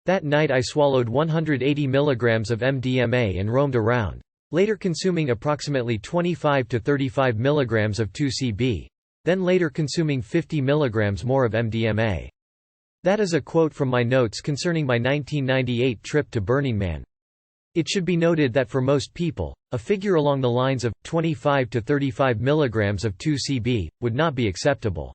That night I swallowed 180 mg of MDMA and roamed around, later consuming approximately 25 to 35 mg of 2CB, then later consuming 50 mg more of MDMA. That is a quote from my notes concerning my 1998 trip to Burning Man. It should be noted that for most people, a figure along the lines of 25 to 35 mg of 2CB would not be acceptable.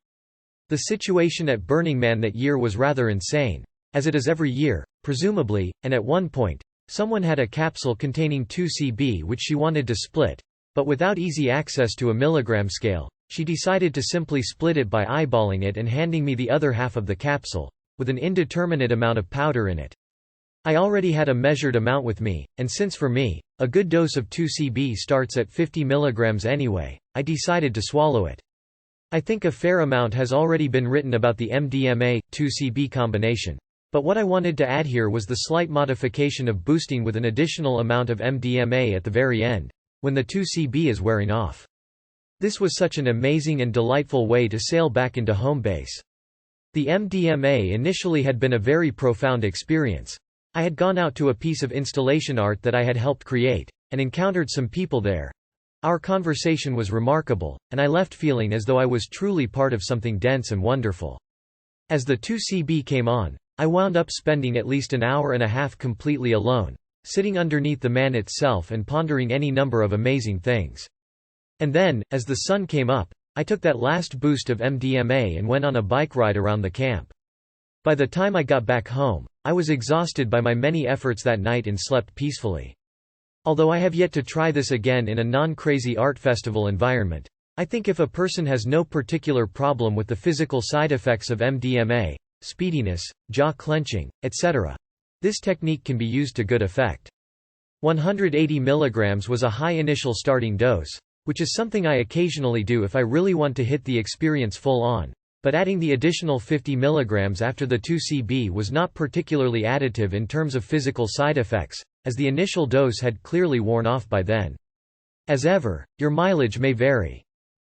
The situation at Burning Man that year was rather insane, as it is every year, presumably, and at one point, someone had a capsule containing 2CB which she wanted to split, but without easy access to a milligram scale, she decided to simply split it by eyeballing it and handing me the other half of the capsule, with an indeterminate amount of powder in it. I already had a measured amount with me, and since for me, a good dose of 2CB starts at 50 mg anyway, I decided to swallow it. I think a fair amount has already been written about the MDMA-2CB combination. But what I wanted to add here was the slight modification of boosting with an additional amount of MDMA at the very end, when the 2CB is wearing off. This was such an amazing and delightful way to sail back into home base. The MDMA initially had been a very profound experience. I had gone out to a piece of installation art that I had helped create, and encountered some people there. Our conversation was remarkable, and I left feeling as though I was truly part of something dense and wonderful. As the 2CB came on, I wound up spending at least an hour and a half completely alone, sitting underneath the man itself and pondering any number of amazing things. And then, as the sun came up, I took that last boost of MDMA and went on a bike ride around the camp. By the time I got back home, I was exhausted by my many efforts that night and slept peacefully. Although I have yet to try this again in a non-crazy art festival environment, I think if a person has no particular problem with the physical side effects of MDMA, speediness, jaw clenching, etc., this technique can be used to good effect. 180 mg was a high initial starting dose, which is something I occasionally do if I really want to hit the experience full on, but adding the additional 50 mg after the 2CB was not particularly additive in terms of physical side effects, as the initial dose had clearly worn off by then. As ever, your mileage may vary.